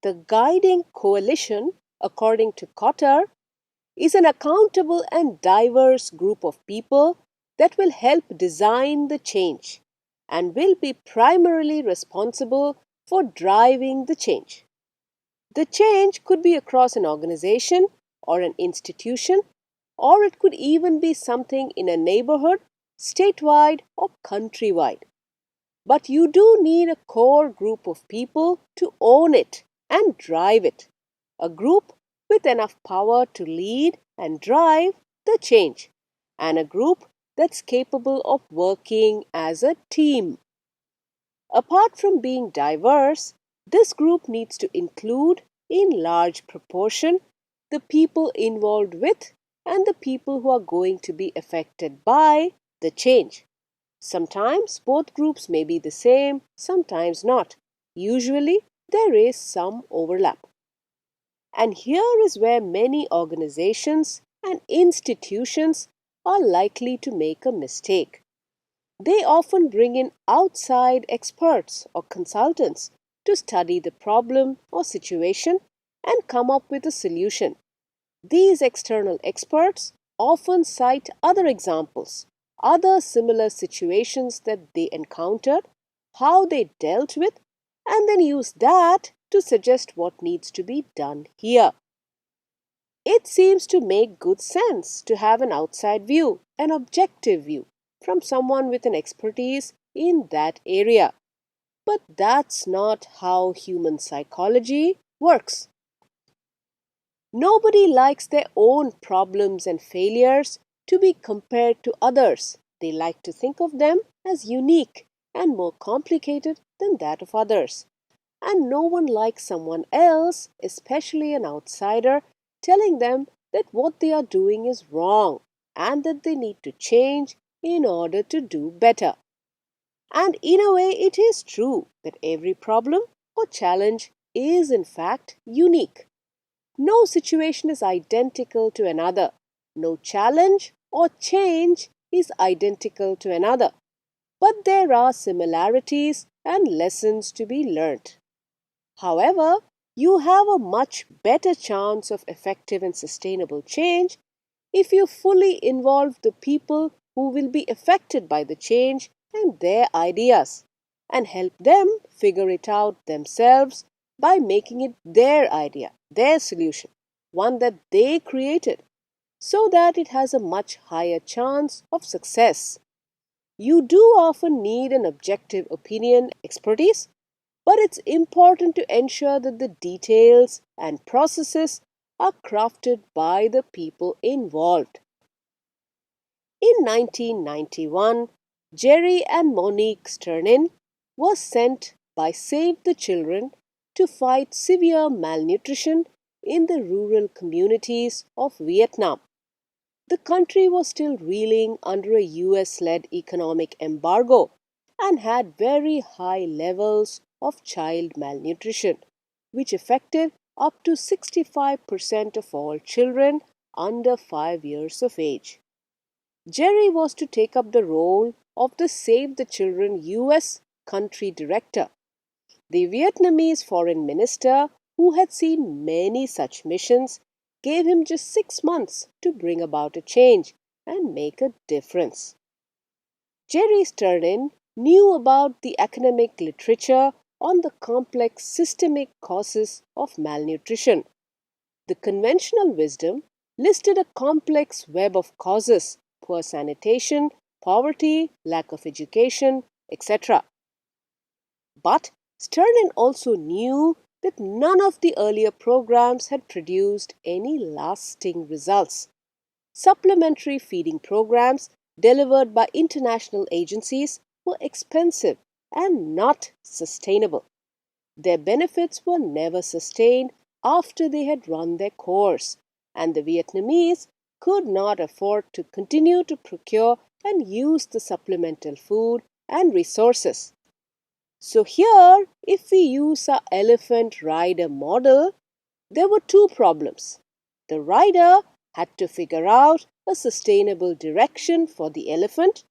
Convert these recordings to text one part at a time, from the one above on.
The guiding coalition, according to Kotter, is an accountable and diverse group of people that will help design the change and will be primarily responsible for driving the change. The change could be across an organization or an institution, or it could even be something in a neighborhood, statewide, or countrywide. But you do need a core group of people to own it and drive it. A group with enough power to lead and drive the change, and a group that's capable of working as a team. Apart from being diverse, this group needs to include, in large proportion, the people involved with and the people who are going to be affected by the change. Sometimes both groups may be the same, sometimes not. Usually, there is some overlap. And here is where many organizations and institutions are likely to make a mistake. They often bring in outside experts or consultants to study the problem or situation and come up with a solution. These external experts often cite other examples, other similar situations that they encountered, how they dealt with, and then use that to suggest what needs to be done here. It seems to make good sense to have an outside view, an objective view, from someone with an expertise in that area. But that's not how human psychology works. Nobody likes their own problems and failures to be compared to others. They like to think of them as unique and more complicated than that of others. And no one likes someone else, especially an outsider, telling them that what they are doing is wrong and that they need to change in order to do better. And in a way, it is true that every problem or challenge is in fact unique. No situation is identical to another. No challenge or change is identical to another. But there are similarities and lessons to be learnt. However, you have a much better chance of effective and sustainable change if you fully involve the people who will be affected by the change and their ideas and help them figure it out themselves by making it their idea, their solution, one that they created, so that it has a much higher chance of success. You do often need an objective opinion, expertise, but it's important to ensure that the details and processes are crafted by the people involved. In 1991, Jerry and Monique Sternin were sent by Save the Children to fight severe malnutrition in the rural communities of Vietnam. The country was still reeling under a US led economic embargo and had very high levels of child malnutrition, which affected up to 65% of all children under 5 years of age. Jerry was to take up the role of the Save the Children US country director. The Vietnamese foreign minister, who had seen many such missions, gave him just 6 months to bring about a change and make a difference. Jerry Sternin knew about the academic literature on the complex systemic causes of malnutrition. The conventional wisdom listed a complex web of causes: poor sanitation, poverty, lack of education, etc. But Sterling also knew that none of the earlier programs had produced any lasting results. Supplementary feeding programs delivered by international agencies were expensive and not sustainable. Their benefits were never sustained after they had run their course, and the Vietnamese could not afford to continue to procure and use the supplemental food and resources. So, here, if we use our elephant rider model, there were two problems. The rider had to figure out a sustainable direction for the elephant,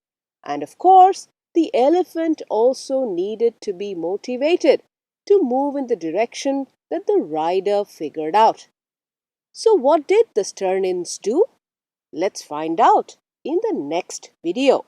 and of course, the elephant also needed to be motivated to move in the direction that the rider figured out. So, what did the Sternians do? Let's find out in the next video.